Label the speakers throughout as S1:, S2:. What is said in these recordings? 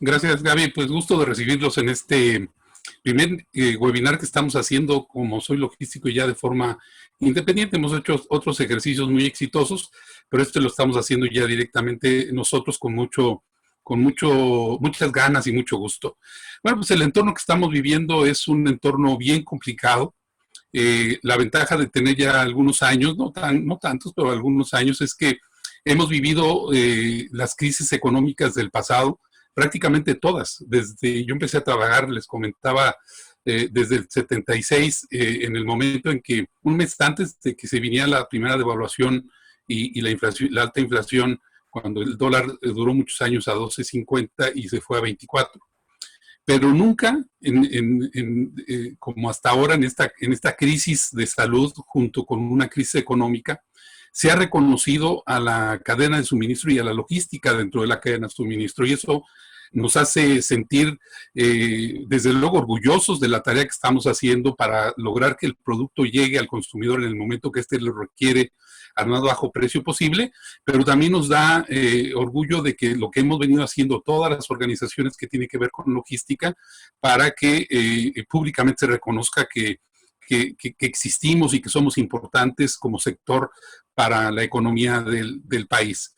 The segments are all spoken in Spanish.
S1: Gracias, Gaby. Pues gusto de recibirlos en este primer webinar que estamos haciendo como Soy Logístico ya de forma independiente. Hemos hecho otros ejercicios muy exitosos, pero este lo estamos haciendo ya directamente nosotros muchas ganas y mucho gusto. Bueno, pues el entorno que estamos viviendo es un entorno bien complicado. La ventaja de tener ya algunos años, no tantos, pero algunos años, es que hemos vivido las crisis económicas del pasado, prácticamente todas. Desde yo empecé a trabajar, les comentaba, desde el 76, en el momento en que, un mes antes de que se viniera la primera devaluación y la alta inflación, cuando el dólar duró muchos años a 12.50 y se fue a 24. Pero nunca, como hasta ahora, en esta crisis de salud, junto con una crisis económica, se ha reconocido a la cadena de suministro y a la logística dentro de la cadena de suministro. Y eso nos hace sentir, desde luego, orgullosos de la tarea que estamos haciendo para lograr que el producto llegue al consumidor en el momento que éste lo requiere al más bajo precio posible, pero también nos da orgullo de que lo que hemos venido haciendo todas las organizaciones que tienen que ver con logística, para que públicamente se reconozca que existimos y que somos importantes como sector para la economía del país.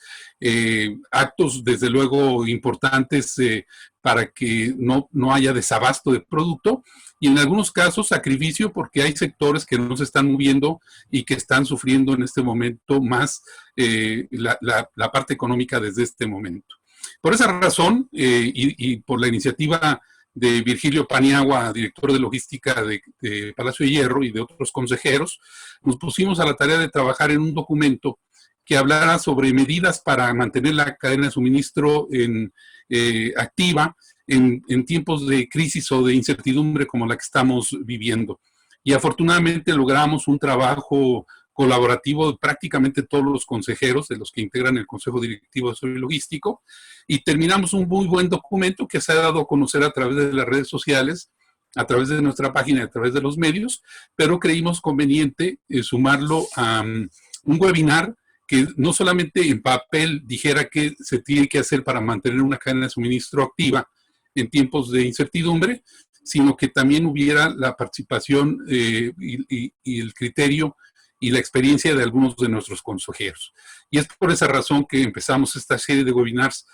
S1: Actos, desde luego, importantes para que no haya desabasto de producto, y en algunos casos sacrificio, porque hay sectores que no se están moviendo y que están sufriendo en este momento más la parte económica desde este momento. Por esa razón, y por la iniciativa de Virgilio Paniagua, director de logística de Palacio de Hierro, y de otros consejeros, nos pusimos a la tarea de trabajar en un documento que hablara sobre medidas para mantener la cadena de suministro activa en tiempos de crisis o de incertidumbre como la que estamos viviendo. Y afortunadamente logramos un trabajo colaborativo de prácticamente todos los consejeros, de los que integran el Consejo Directivo de Soy Logístico, y terminamos un muy buen documento que se ha dado a conocer a través de las redes sociales, a través de nuestra página, a través de los medios, pero creímos conveniente sumarlo a un webinar que no solamente en papel dijera qué se tiene que hacer para mantener una cadena de suministro activa en tiempos de incertidumbre, sino que también hubiera la participación y el criterio y la experiencia de algunos de nuestros consejeros. Y es por esa razón que empezamos esta serie de webinars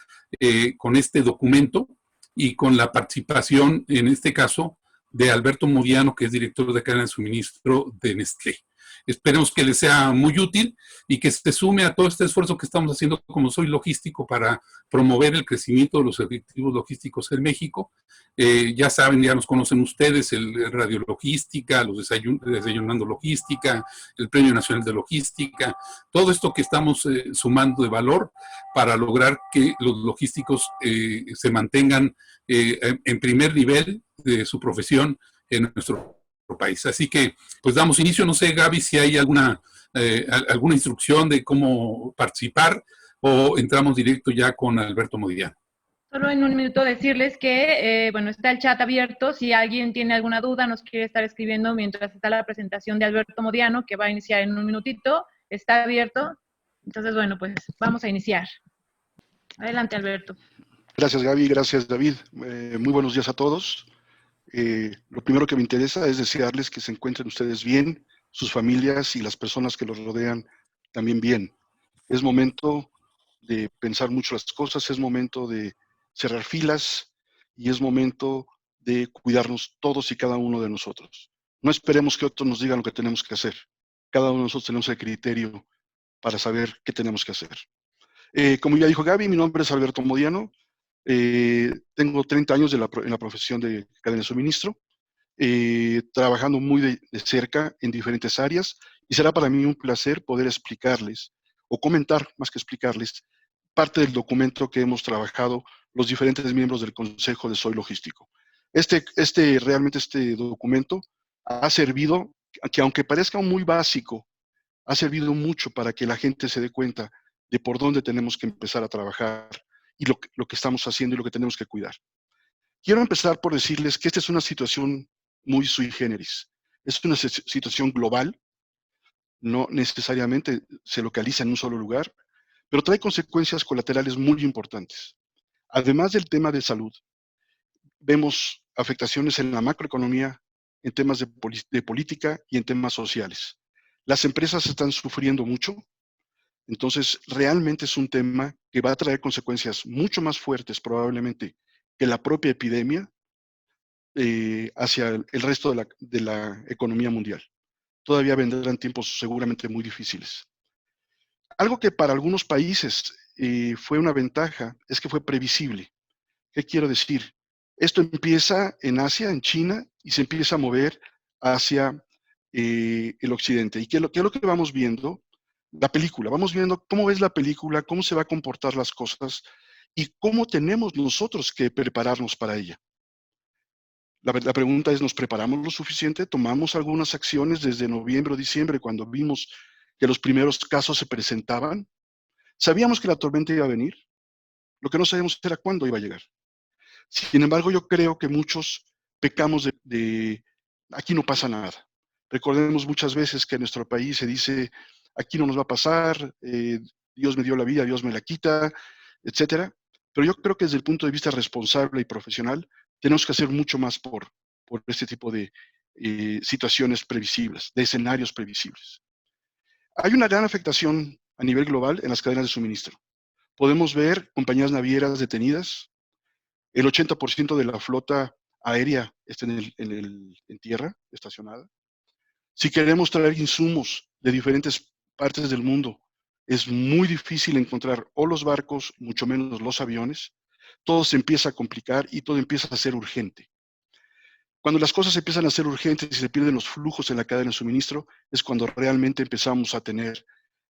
S1: con este documento y con la participación, en este caso, de Alberto Modiano, que es director de cadena de suministro de Nestlé. Esperemos que les sea muy útil y que se sume a todo este esfuerzo que estamos haciendo como Soy Logístico para promover el crecimiento de los efectivos logísticos en México. Ya saben, ya nos conocen ustedes, el Radio Logística, los Desayunando Logística, el Premio Nacional de Logística, todo esto que estamos sumando de valor para lograr que los logísticos se mantengan en primer nivel de su profesión en nuestro país. Así que, pues damos inicio. No sé, Gaby, si hay alguna instrucción de cómo participar, o entramos directo ya con Alberto Modiano.
S2: Solo en un minuto decirles que, bueno, está el chat abierto. Si alguien tiene alguna duda, nos quiere estar escribiendo mientras está la presentación de Alberto Modiano, que va a iniciar en un minutito. Está abierto. Entonces, bueno, pues vamos a iniciar. Adelante, Alberto.
S3: Gracias, Gaby. Gracias, David. Muy buenos días a todos. Lo primero que me interesa es desearles que se encuentren ustedes bien, sus familias y las personas que los rodean también bien. Es momento de pensar mucho las cosas, es momento de cerrar filas y es momento de cuidarnos todos y cada uno de nosotros. No esperemos que otros nos digan lo que tenemos que hacer. Cada uno de nosotros tenemos el criterio para saber qué tenemos que hacer. Como ya dijo Gaby, mi nombre es Alberto Modiano. Tengo 30 años en la profesión de cadena de suministro, trabajando muy de cerca en diferentes áreas, y será para mí un placer poder explicarles, o comentar más que explicarles, parte del documento que hemos trabajado los diferentes miembros del Consejo de Soy Logístico. Realmente este documento ha servido, que aunque parezca muy básico, ha servido mucho para que la gente se dé cuenta de por dónde tenemos que empezar a trabajar y lo que estamos haciendo y lo que tenemos que cuidar. Quiero empezar por decirles que esta es una situación muy sui generis. Es una situación global, no necesariamente se localiza en un solo lugar, pero trae consecuencias colaterales muy importantes. Además del tema de salud, vemos afectaciones en la macroeconomía, en temas de política y en temas sociales. Las empresas están sufriendo mucho, entonces realmente es un tema que va a traer consecuencias mucho más fuertes probablemente que la propia epidemia hacia el resto de la economía mundial. Todavía vendrán tiempos seguramente muy difíciles. Algo que para algunos países fue una ventaja es que fue previsible. ¿Qué quiero decir? Esto empieza en Asia, en China, y se empieza a mover hacia el occidente. ¿Y qué es lo que vamos viendo? La película. Vamos viendo cómo es la película, cómo se va a comportar las cosas y cómo tenemos nosotros que prepararnos para ella. La pregunta es, ¿nos preparamos lo suficiente? ¿Tomamos algunas acciones desde noviembre o diciembre cuando vimos que los primeros casos se presentaban? ¿Sabíamos que la tormenta iba a venir? Lo que no sabíamos era cuándo iba a llegar. Sin embargo, yo creo que muchos pecamos de aquí no pasa nada. Recordemos muchas veces que en nuestro país se dice, aquí no nos va a pasar, Dios me dio la vida, Dios me la quita, etcétera. Pero yo creo que desde el punto de vista responsable y profesional, tenemos que hacer mucho más por este tipo de situaciones previsibles, de escenarios previsibles. Hay una gran afectación a nivel global en las cadenas de suministro. Podemos ver compañías navieras detenidas, el 80% de la flota aérea está en tierra, estacionada. Si queremos traer insumos de diferentes partes del mundo, es muy difícil encontrar o los barcos, mucho menos los aviones. Todo se empieza a complicar y todo empieza a ser urgente. Cuando las cosas empiezan a ser urgentes y se pierden los flujos en la cadena de suministro, es cuando realmente empezamos a tener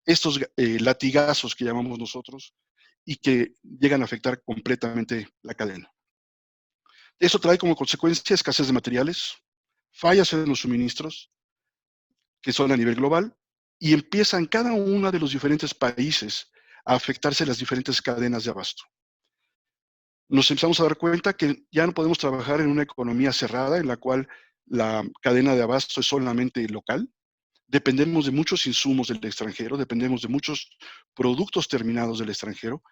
S3: estos latigazos que llamamos nosotros y que llegan a afectar completamente la cadena. Eso trae como consecuencia escasez de materiales, fallas en los suministros, que son a nivel global, y empiezan cada uno de los diferentes países a afectarse las diferentes cadenas de abasto. Nos empezamos a dar cuenta que ya no podemos trabajar en una economía cerrada en la cual la cadena de abasto es solamente local. Dependemos de muchos insumos del extranjero, dependemos de muchos productos terminados del extranjero,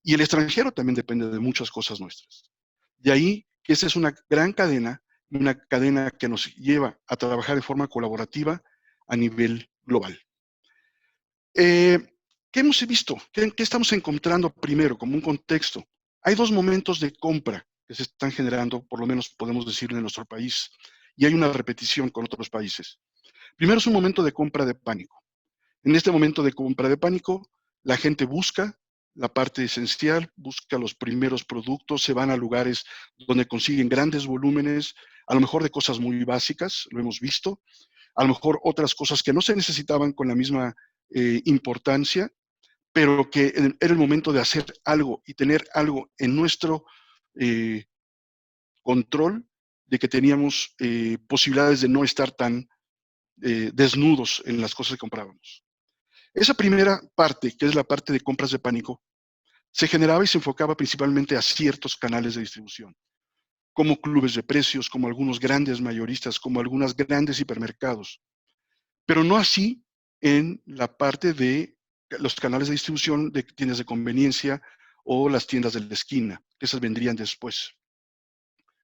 S3: y el extranjero también depende de muchas cosas nuestras. De ahí que esta es una gran cadena, una cadena que nos lleva a trabajar de forma colaborativa a nivel global. ¿Qué hemos visto? ¿Qué estamos encontrando primero como un contexto? Hay dos momentos de compra que se están generando, por lo menos podemos decirlo en nuestro país, y hay una repetición con otros países. Primero es un momento de compra de pánico. En este momento de compra de pánico, la gente busca la parte esencial, busca los primeros productos, se van a lugares donde consiguen grandes volúmenes, a lo mejor de cosas muy básicas, lo hemos visto, a lo mejor otras cosas que no se necesitaban con la misma importancia, pero que era el momento de hacer algo y tener algo en nuestro control de que teníamos posibilidades de no estar tan desnudos en las cosas que comprábamos. Esa primera parte, que es la parte de compras de pánico, se generaba y se enfocaba principalmente a ciertos canales de distribución, como clubes de precios, como algunos grandes mayoristas, como algunos grandes hipermercados, pero no así en la parte de los canales de distribución de tiendas de conveniencia o las tiendas de la esquina, que esas vendrían después,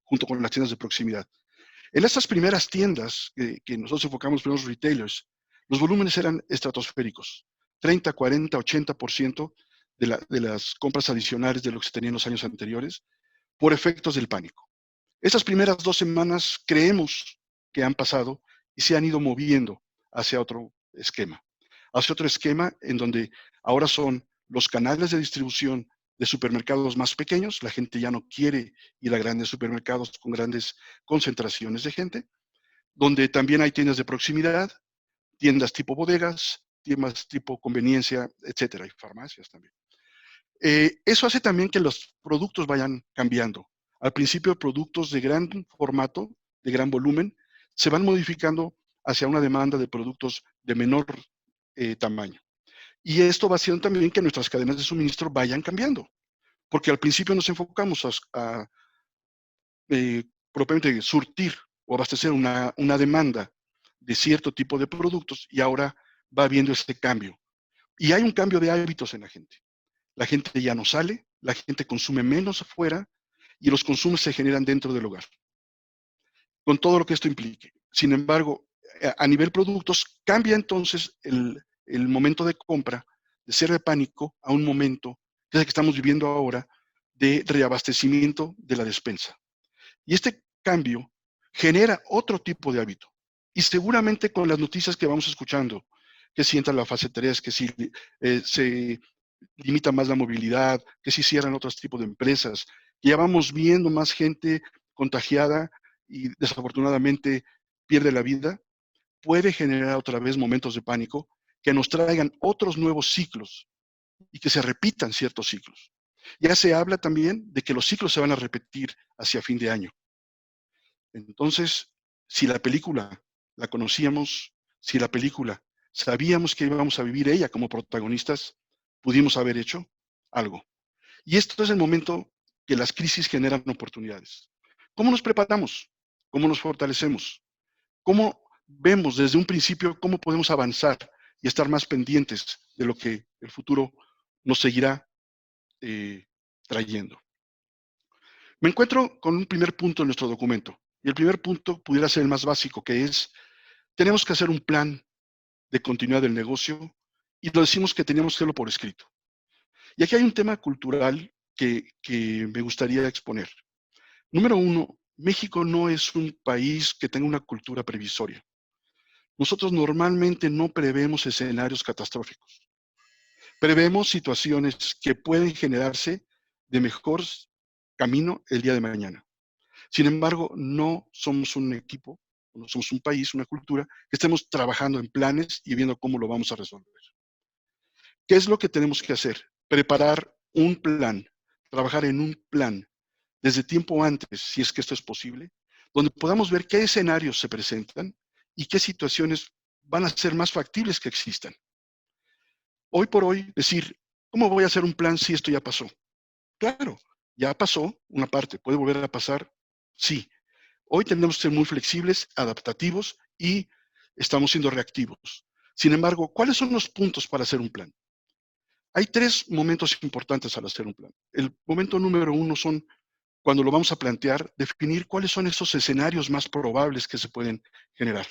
S3: junto con las tiendas de proximidad. En estas primeras tiendas que nosotros enfocamos, primeros retailers, los volúmenes eran estratosféricos, 30, 40, 80% de las compras adicionales de lo que se tenía en los años anteriores, por efectos del pánico. Estas primeras 2 semanas creemos que han pasado y se han ido moviendo hacia otro esquema en donde ahora son los canales de distribución de supermercados más pequeños, la gente ya no quiere ir a grandes supermercados con grandes concentraciones de gente, donde también hay tiendas de proximidad, tiendas tipo bodegas, tiendas tipo conveniencia, etcétera, y farmacias también. Eso hace también que los productos vayan cambiando. Al principio, productos de gran formato, de gran volumen, se van modificando hacia una demanda de productos de menor tamaño. Y esto va haciendo también que nuestras cadenas de suministro vayan cambiando, porque al principio nos enfocamos a propiamente surtir o abastecer una demanda de cierto tipo de productos y ahora va habiendo este cambio. Y hay un cambio de hábitos en la gente. La gente ya no sale, la gente consume menos afuera y los consumos se generan dentro del hogar, con todo lo que esto implique. Sin embargo, a nivel productos, cambia entonces el momento de compra, de ser de pánico, a un momento, que es el que estamos viviendo ahora, de reabastecimiento de la despensa. Y este cambio genera otro tipo de hábito. Y seguramente con las noticias que vamos escuchando, que si entra la fase 3, que si se limita más la movilidad, que si cierran otros tipos de empresas, que ya vamos viendo más gente contagiada y desafortunadamente pierde la vida, puede generar otra vez momentos de pánico que nos traigan otros nuevos ciclos y que se repitan ciertos ciclos. Ya se habla también de que los ciclos se van a repetir hacia fin de año. Entonces, si la película la conocíamos, si la película sabíamos que íbamos a vivir ella como protagonistas, pudimos haber hecho algo. Y esto es el momento que las crisis generan oportunidades. ¿Cómo nos preparamos? ¿Cómo nos fortalecemos? ¿Cómo vemos desde un principio cómo podemos avanzar y estar más pendientes de lo que el futuro nos seguirá trayendo? Me encuentro con un primer punto en nuestro documento. Y el primer punto pudiera ser el más básico, que es, tenemos que hacer un plan de continuidad del negocio y lo decimos que teníamos que hacerlo por escrito. Y aquí hay un tema cultural que me gustaría exponer. Número uno, México no es un país que tenga una cultura previsoria. Nosotros normalmente no prevemos escenarios catastróficos. Prevemos situaciones que pueden generarse de mejor camino el día de mañana. Sin embargo, no somos un equipo, no somos un país, una cultura, que estemos trabajando en planes y viendo cómo lo vamos a resolver. ¿Qué es lo que tenemos que hacer? Preparar un plan, trabajar en un plan desde tiempo antes, si es que esto es posible, donde podamos ver qué escenarios se presentan y qué situaciones van a ser más factibles que existan. Hoy por hoy, decir, ¿cómo voy a hacer un plan si esto ya pasó? Claro, ya pasó una parte, ¿puede volver a pasar? Sí. Hoy tenemos que ser muy flexibles, adaptativos y estamos siendo reactivos. Sin embargo, ¿cuáles son los puntos para hacer un plan? Hay 3 momentos importantes al hacer un plan. El momento número 1 son, cuando lo vamos a plantear, definir cuáles son esos escenarios más probables que se pueden generar.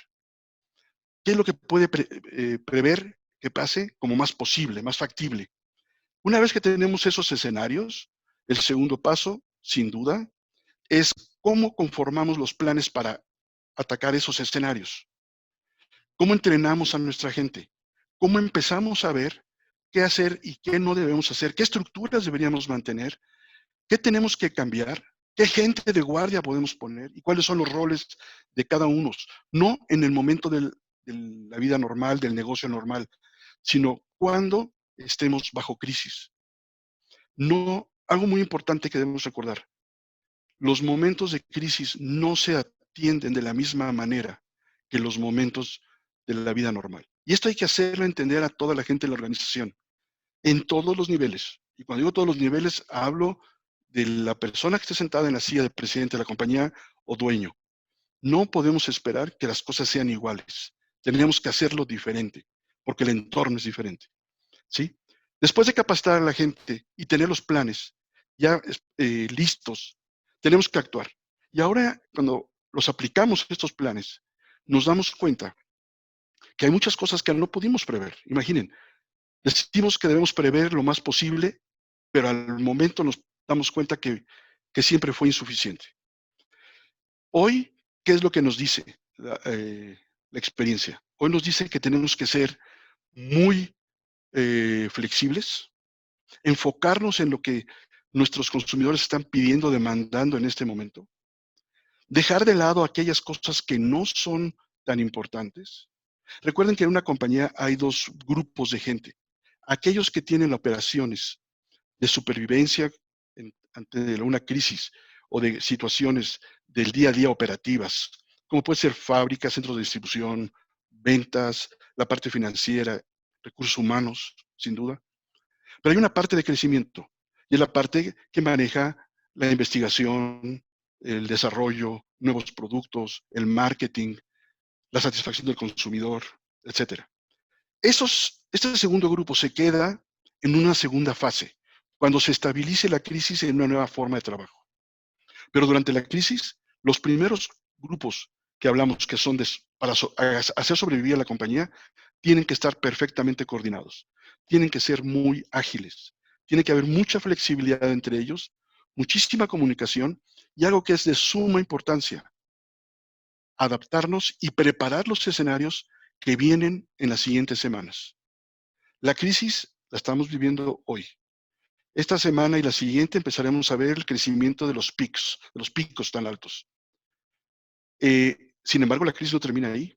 S3: ¿Qué es lo que puede prever que pase como más posible, más factible? Una vez que tenemos esos escenarios, el segundo paso, sin duda, es cómo conformamos los planes para atacar esos escenarios. ¿Cómo entrenamos a nuestra gente? ¿Cómo empezamos a ver qué hacer y qué no debemos hacer? ¿Qué estructuras deberíamos mantener? ¿Qué tenemos que cambiar? ¿Qué gente de guardia podemos poner? ¿Y cuáles son los roles de cada uno? No en el momento de la vida normal, del negocio normal, sino cuando estemos bajo crisis. No, algo muy importante que debemos recordar. Los momentos de crisis no se atienden de la misma manera que los momentos de la vida normal. Y esto hay que hacerlo entender a toda la gente de la organización, en todos los niveles. Y cuando digo todos los niveles, hablo de la persona que esté sentada en la silla de presidente de la compañía o dueño. No podemos esperar que las cosas sean iguales. Tenemos que hacerlo diferente, porque el entorno es diferente. ¿Sí? Después de capacitar a la gente y tener los planes ya listos, tenemos que actuar. Y ahora, cuando los aplicamos estos planes, nos damos cuenta que hay muchas cosas que no pudimos prever. Imaginen, decimos que debemos prever lo más posible, pero al momento nos damos cuenta que siempre fue insuficiente. Hoy, ¿qué es lo que nos dice la experiencia? Hoy nos dice que tenemos que ser muy flexibles, enfocarnos en lo que nuestros consumidores están pidiendo, demandando en este momento, dejar de lado aquellas cosas que no son tan importantes. Recuerden que en una compañía hay 2 grupos de gente. Aquellos que tienen operaciones de supervivencia ante una crisis o de situaciones del día a día operativas, como puede ser fábricas, centros de distribución, ventas, la parte financiera, recursos humanos, sin duda. Pero hay una parte de crecimiento y es la parte que maneja la investigación, el desarrollo, nuevos productos, el marketing, la satisfacción del consumidor, etcétera. Este segundo grupo se queda en una segunda fase, cuando se estabilice la crisis en una nueva forma de trabajo. Pero durante la crisis, los primeros grupos que hablamos que son para hacer sobrevivir a la compañía, tienen que estar perfectamente coordinados, tienen que ser muy ágiles, tiene que haber mucha flexibilidad entre ellos, muchísima comunicación y algo que es de suma importancia, adaptarnos y preparar los escenarios que vienen en las siguientes semanas. La crisis la estamos viviendo hoy. Esta semana y la siguiente empezaremos a ver el crecimiento de los picos tan altos. Sin embargo, la crisis no termina ahí.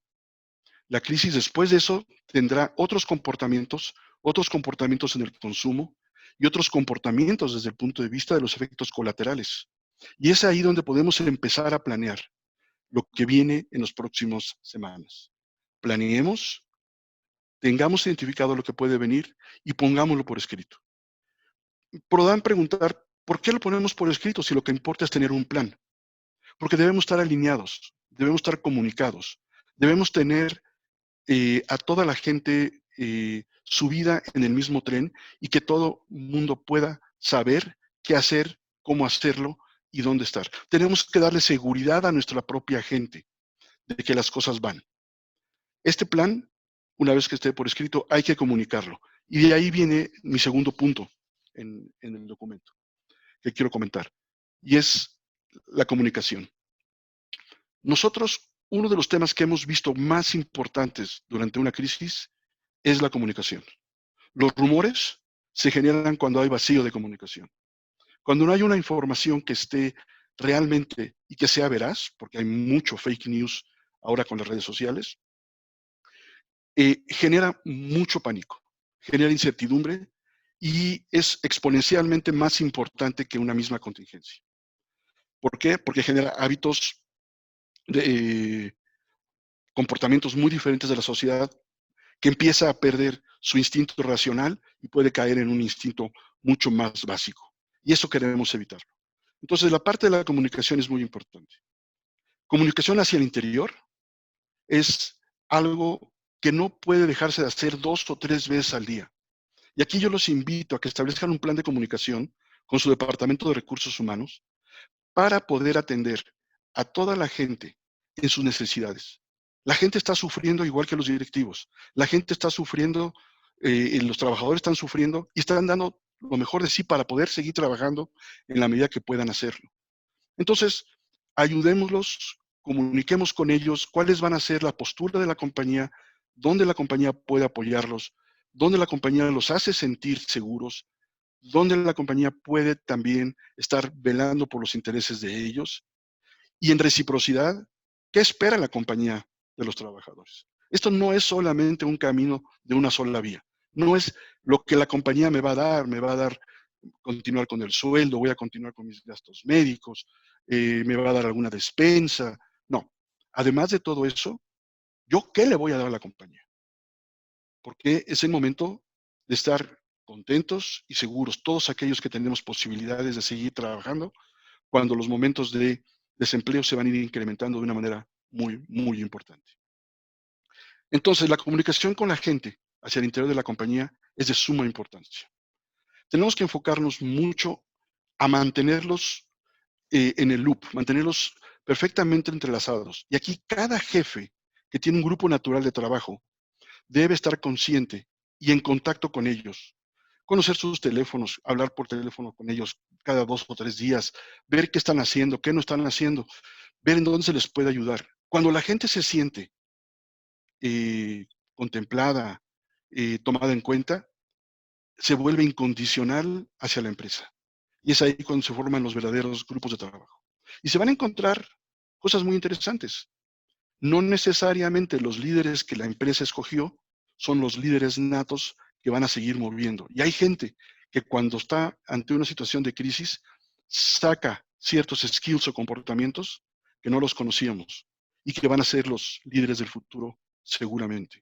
S3: La crisis después de eso tendrá otros comportamientos en el consumo y otros comportamientos desde el punto de vista de los efectos colaterales. Y es ahí donde podemos empezar a planear lo que viene en las próximas semanas. Planeemos, tengamos identificado lo que puede venir y pongámoslo por escrito. Podrán preguntar, ¿por qué lo ponemos por escrito si lo que importa es tener un plan? Porque debemos estar alineados, debemos estar comunicados, debemos tener a toda la gente subida en el mismo tren y que todo mundo pueda saber qué hacer, cómo hacerlo y dónde estar. Tenemos que darle seguridad a nuestra propia gente de que las cosas van. Este plan, una vez que esté por escrito, hay que comunicarlo. Y de ahí viene mi segundo punto en el documento que quiero comentar, y es la comunicación. Nosotros, uno de los temas que hemos visto más importantes durante una crisis es la comunicación. Los rumores se generan cuando hay vacío de comunicación. Cuando no hay una información que esté realmente y que sea veraz, porque hay mucho fake news ahora con las redes sociales, genera mucho pánico, genera incertidumbre y es exponencialmente más importante que una misma contingencia. ¿Por qué? Porque genera hábitos comportamientos muy diferentes de la sociedad, que empieza a perder su instinto racional y puede caer en un instinto mucho más básico. Y eso queremos evitarlo. Entonces, la parte de la comunicación es muy importante. Comunicación hacia el interior es algo que no puede dejarse de hacer 2 o 3 veces al día. Y aquí yo los invito a que establezcan un plan de comunicación con su departamento de recursos humanos para poder atender a toda la gente en sus necesidades. La gente está sufriendo igual que los directivos. La gente está sufriendo, los trabajadores están sufriendo y están dando lo mejor de sí para poder seguir trabajando en la medida que puedan hacerlo. Entonces, ayudémoslos, comuniquemos con ellos cuáles van a ser la postura de la compañía, dónde la compañía puede apoyarlos, dónde la compañía los hace sentir seguros, dónde la compañía puede también estar velando por los intereses de ellos y en reciprocidad, ¿qué espera la compañía de los trabajadores? Esto no es solamente un camino de una sola vía, no es lo que la compañía me va a dar continuar con el sueldo, voy a continuar con mis gastos médicos, me va a dar alguna despensa, no. Además de todo eso, ¿yo qué le voy a dar a la compañía? Porque es el momento de estar contentos y seguros, todos aquellos que tenemos posibilidades de seguir trabajando, cuando los momentos de desempleo se van a ir incrementando de una manera muy, muy importante. Entonces, la comunicación con la gente hacia el interior de la compañía es de suma importancia. Tenemos que enfocarnos mucho a mantenerlos en el loop, mantenerlos perfectamente entrelazados. Y aquí cada jefe que tiene un grupo natural de trabajo debe estar consciente y en contacto con ellos. Conocer sus teléfonos, hablar por teléfono con ellos cada 2 o 3 días, ver qué están haciendo, qué no están haciendo, ver en dónde se les puede ayudar. Cuando la gente se siente contemplada, tomada en cuenta, se vuelve incondicional hacia la empresa. Y es ahí cuando se forman los verdaderos grupos de trabajo. Y se van a encontrar cosas muy interesantes. No necesariamente los líderes que la empresa escogió son los líderes natos que van a seguir moviendo. Y hay gente que cuando está ante una situación de crisis saca ciertos skills o comportamientos que no los conocíamos y que van a ser los líderes del futuro seguramente.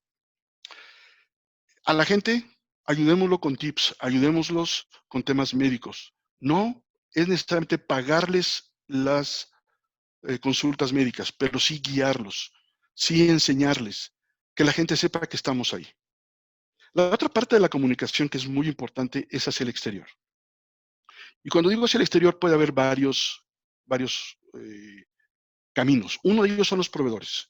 S3: A la gente, ayudémoslo con tips, ayudémoslos con temas médicos. No es necesariamente pagarles las consultas médicas, pero sí guiarlos, sí enseñarles, que la gente sepa que estamos ahí. La otra parte de la comunicación que es muy importante es hacia el exterior. Y cuando digo hacia el exterior puede haber varios caminos. Uno de ellos son los proveedores.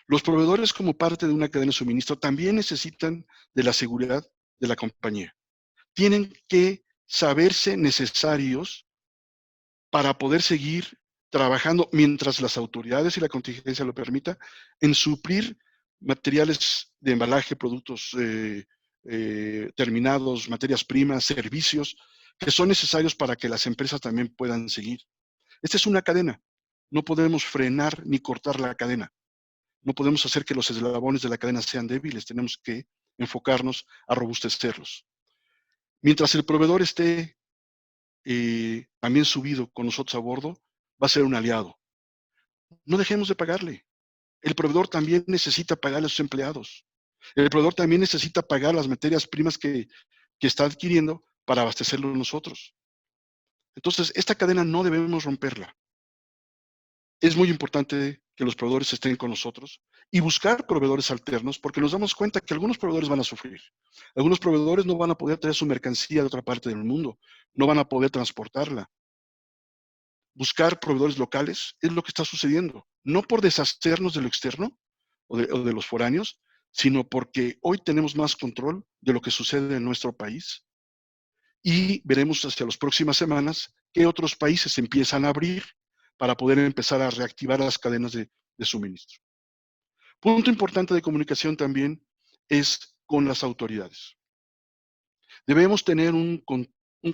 S3: Los proveedores, como parte de una cadena de suministro, también necesitan de la seguridad de la compañía. Tienen que saberse necesarios para poder seguir trabajando mientras las autoridades y la contingencia lo permita, en suplir materiales de embalaje, productos terminados, materias primas, servicios, que son necesarios para que las empresas también puedan seguir. Esta es una cadena. No podemos frenar ni cortar la cadena. No podemos hacer que los eslabones de la cadena sean débiles. Tenemos que enfocarnos a robustecerlos. Mientras el proveedor esté también subido con nosotros a bordo, va a ser un aliado. No dejemos de pagarle. El proveedor también necesita pagarle a sus empleados. El proveedor también necesita pagar las materias primas que está adquiriendo para abastecerlo nosotros. Entonces, esta cadena no debemos romperla. Es muy importante que los proveedores estén con nosotros y buscar proveedores alternos, porque nos damos cuenta que algunos proveedores van a sufrir. Algunos proveedores no van a poder traer su mercancía de otra parte del mundo, no van a poder transportarla. Buscar proveedores locales es lo que está sucediendo, no por deshacernos de lo externo o de los foráneos, sino porque hoy tenemos más control de lo que sucede en nuestro país y veremos hacia las próximas semanas qué otros países empiezan a abrir para poder empezar a reactivar las cadenas de suministro. Punto importante de comunicación también es con las autoridades. Debemos tener un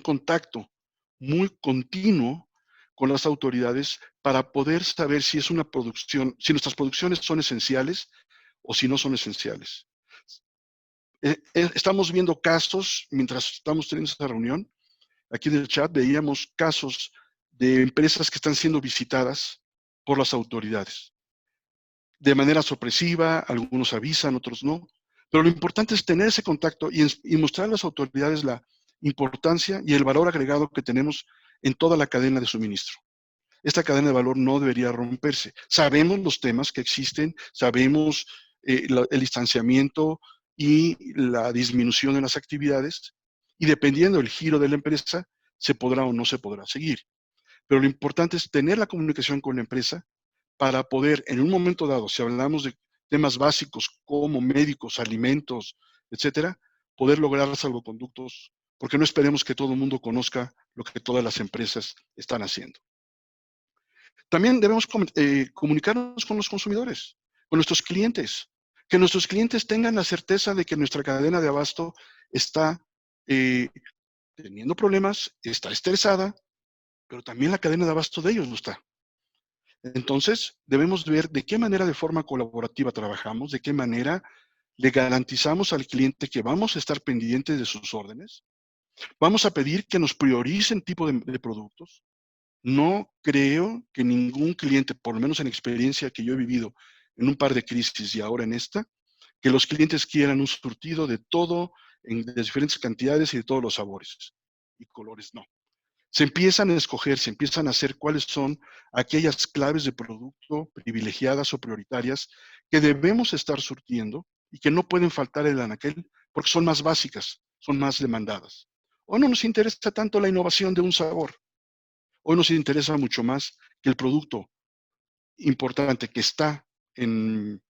S3: contacto muy continuo con las autoridades para poder saber si es una producción, si nuestras producciones son esenciales o si no son esenciales. Estamos viendo casos, mientras estamos teniendo esta reunión, aquí en el chat veíamos casos de empresas que están siendo visitadas por las autoridades. De manera sorpresiva, algunos avisan, otros no. Pero lo importante es tener ese contacto y mostrar a las autoridades la importancia y el valor agregado que tenemos en toda la cadena de suministro. Esta cadena de valor no debería romperse. Sabemos los temas que existen, sabemos el distanciamiento y la disminución de las actividades, y dependiendo del giro de la empresa, se podrá o no se podrá seguir. Pero lo importante es tener la comunicación con la empresa para poder, en un momento dado, si hablamos de temas básicos como médicos, alimentos, etcétera, poder lograr salvoconductos, porque no esperemos que todo el mundo conozca lo que todas las empresas están haciendo. También debemos comunicarnos con los consumidores, con nuestros clientes, que nuestros clientes tengan la certeza de que nuestra cadena de abasto está teniendo problemas, está estresada, pero también la cadena de abasto de ellos lo está. Entonces, debemos ver de qué manera de forma colaborativa trabajamos, de qué manera le garantizamos al cliente que vamos a estar pendientes de sus órdenes. Vamos a pedir que nos prioricen tipo de productos. No creo que ningún cliente, por lo menos en experiencia que yo he vivido en un par de crisis y ahora en esta, que los clientes quieran un surtido de todo, de diferentes cantidades y de todos los sabores y colores, no. Se empiezan a escoger, se empiezan a hacer cuáles son aquellas claves de producto privilegiadas o prioritarias que debemos estar surtiendo y que no pueden faltar en el anaquel porque son más básicas, son más demandadas. O no nos interesa tanto la innovación de un sabor. Hoy nos interesa mucho más que el producto importante que está en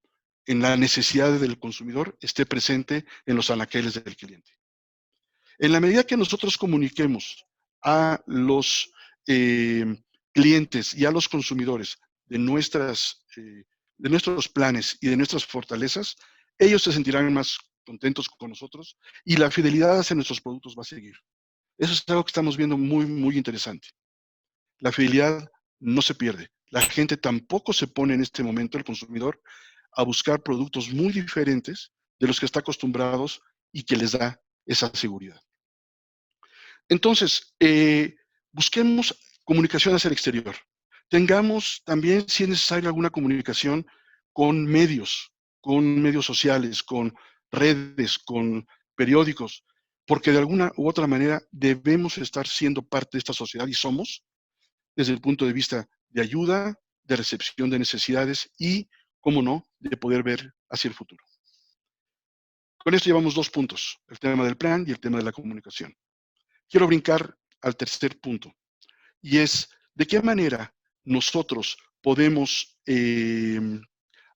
S3: la necesidad del consumidor esté presente en los anaqueles del cliente. En la medida que nosotros comuniquemos a los clientes y a los consumidores de nuestros planes y de nuestras fortalezas, ellos se sentirán más contentos con nosotros y la fidelidad hacia nuestros productos va a seguir. Eso es algo que estamos viendo muy, muy interesante. La fidelidad no se pierde. La gente tampoco se pone en este momento, el consumidor, a buscar productos muy diferentes de los que está acostumbrados y que les da esa seguridad. Entonces, busquemos comunicación hacia el exterior. Tengamos también, si es necesario, alguna comunicación con medios sociales, con redes, con periódicos, porque de alguna u otra manera debemos estar siendo parte de esta sociedad y somos, desde el punto de vista de ayuda, de recepción de necesidades y, cómo no, de poder ver hacia el futuro. Con esto llevamos 2 puntos, el tema del plan y el tema de la comunicación. Quiero brincar al tercer punto, y es de qué manera nosotros podemos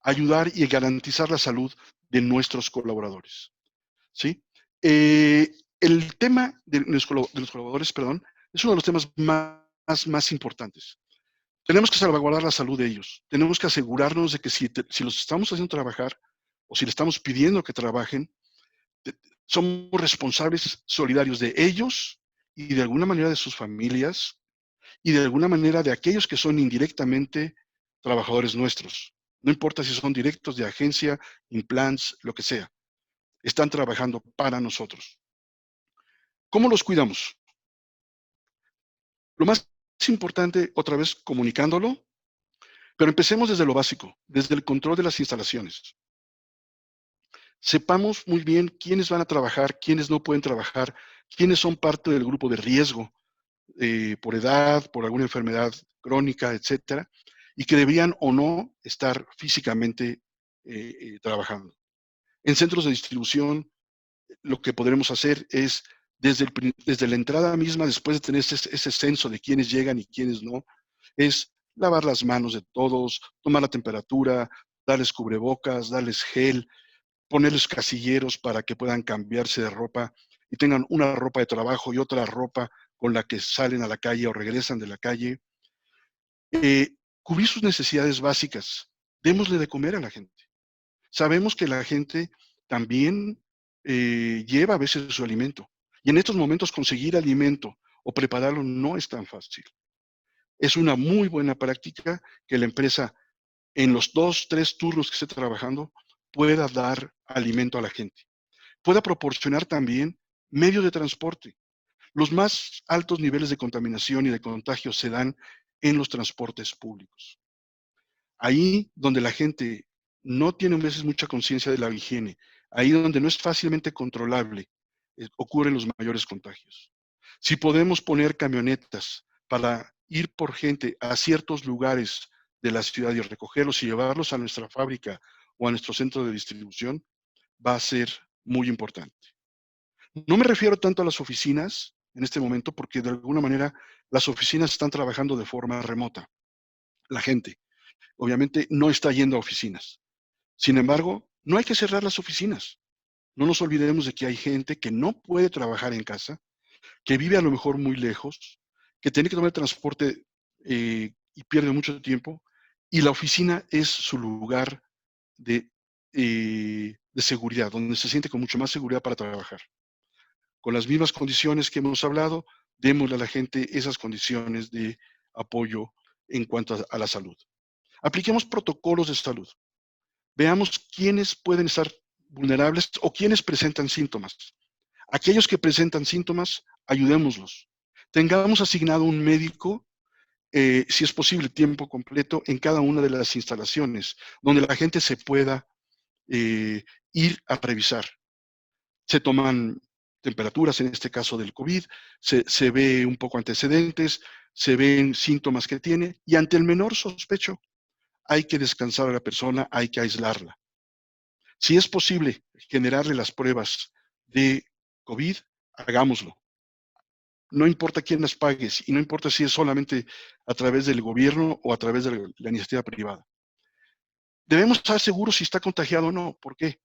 S3: ayudar y garantizar la salud de nuestros colaboradores, ¿sí? El tema de los colaboradores, perdón, es uno de los temas más importantes. Tenemos que salvaguardar la salud de ellos. Tenemos que asegurarnos de que si los estamos haciendo trabajar o si le estamos pidiendo que trabajen, somos responsables solidarios de ellos y de alguna manera de sus familias y de alguna manera de aquellos que son indirectamente trabajadores nuestros. No importa si son directos de agencia, implants, lo que sea. Están trabajando para nosotros. ¿Cómo los cuidamos? Lo más importante, otra vez comunicándolo, pero empecemos desde lo básico, desde el control de las instalaciones. Sepamos muy bien quiénes van a trabajar, quiénes no pueden trabajar, quiénes son parte del grupo de riesgo por edad, por alguna enfermedad crónica, etcétera, y que deberían o no estar físicamente trabajando. En centros de distribución, lo que podremos hacer es, desde la entrada misma, después de tener ese censo de quiénes llegan y quiénes no, es lavar las manos de todos, tomar la temperatura, darles cubrebocas, darles gel, ponerles casilleros para que puedan cambiarse de ropa y tengan una ropa de trabajo y otra ropa con la que salen a la calle o regresan de la calle. Cubrir sus necesidades básicas. Démosle de comer a la gente. Sabemos que la gente también lleva a veces su alimento. Y en estos momentos conseguir alimento o prepararlo no es tan fácil. Es una muy buena práctica que la empresa en los 2, 3 turnos que esté trabajando pueda dar alimento a la gente. Pueda proporcionar también medios de transporte. Los más altos niveles de contaminación y de contagio se dan en los transportes públicos. Ahí donde la gente no tiene a veces mucha conciencia de la higiene, ahí donde no es fácilmente controlable, ocurren los mayores contagios. Si podemos poner camionetas para ir por gente a ciertos lugares de la ciudad y recogerlos y llevarlos a nuestra fábrica o a nuestro centro de distribución, va a ser muy importante. No me refiero tanto a las oficinas en este momento porque de alguna manera las oficinas están trabajando de forma remota. La gente, obviamente, no está yendo a oficinas. Sin embargo, no hay que cerrar las oficinas. No nos olvidemos de que hay gente que no puede trabajar en casa, que vive a lo mejor muy lejos, que tiene que tomar el transporte y pierde mucho tiempo, y la oficina es su lugar de seguridad, donde se siente con mucho más seguridad para trabajar. Con las mismas condiciones que hemos hablado, démosle a la gente esas condiciones de apoyo en cuanto a la salud. Apliquemos protocolos de salud. Veamos quiénes pueden estar vulnerables o quiénes presentan síntomas. Aquellos que presentan síntomas, ayudémoslos. Tengamos asignado un médico, si es posible, tiempo completo en cada una de las instalaciones, donde la gente se pueda ir a revisar. Se toman temperaturas, en este caso del COVID, se ve un poco antecedentes, se ven síntomas que tiene, y ante el menor sospecho, hay que descansar a la persona, hay que aislarla. Si es posible generarle las pruebas de COVID, hagámoslo. No importa quién las pague y no importa si es solamente a través del gobierno o a través de la iniciativa privada. Debemos estar seguros si está contagiado o no. ¿Por qué?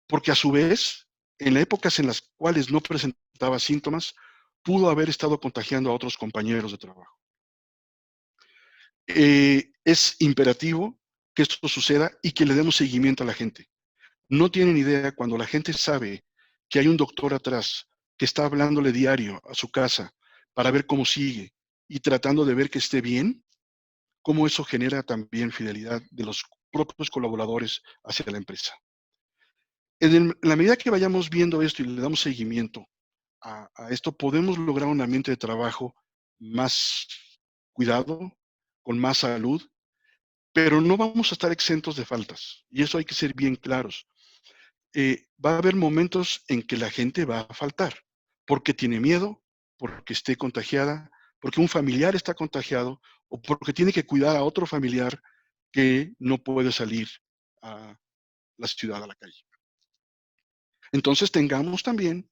S3: Porque a su vez, en las épocas en las cuales no presentaba síntomas, pudo haber estado contagiando a otros compañeros de trabajo. Es imperativo que esto suceda y que le demos seguimiento a la gente. No tienen idea cuando la gente sabe que hay un doctor atrás que está hablándole diario a su casa para ver cómo sigue y tratando de ver que esté bien, cómo eso genera también fidelidad de los propios colaboradores hacia la empresa. En la medida que vayamos viendo esto y le damos seguimiento a esto, podemos lograr un ambiente de trabajo más cuidado, con más salud, pero no vamos a estar exentos de faltas. Y eso hay que ser bien claros. Va a haber momentos en que la gente va a faltar, porque tiene miedo, porque esté contagiada, porque un familiar está contagiado o porque tiene que cuidar a otro familiar que no puede salir a la ciudad, a la calle. Entonces tengamos también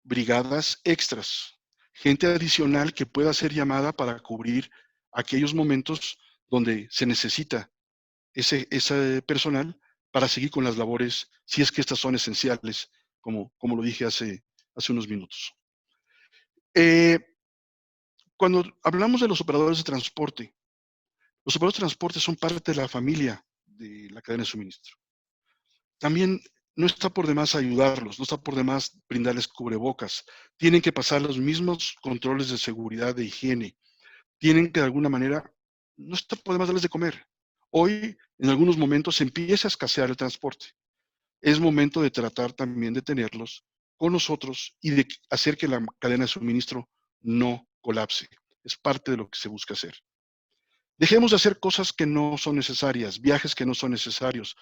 S3: brigadas extras, gente adicional que pueda ser llamada para cubrir aquellos momentos donde se necesita ese personal para seguir con las labores, si es que estas son esenciales, como lo dije hace unos minutos. Cuando hablamos de los operadores de transporte, los operadores de transporte son parte de la familia de la cadena de suministro. También no está por demás ayudarlos, no está por demás brindarles cubrebocas. Tienen que pasar los mismos controles de seguridad, de higiene. Tienen que de alguna manera, no está por demás darles de comer. Hoy, en algunos momentos, empieza a escasear el transporte. Es momento de tratar también de tenerlos con nosotros y de hacer que la cadena de suministro no colapse. Es parte de lo que se busca hacer. Dejemos de hacer cosas que no son necesarias, viajes que no son necesarios,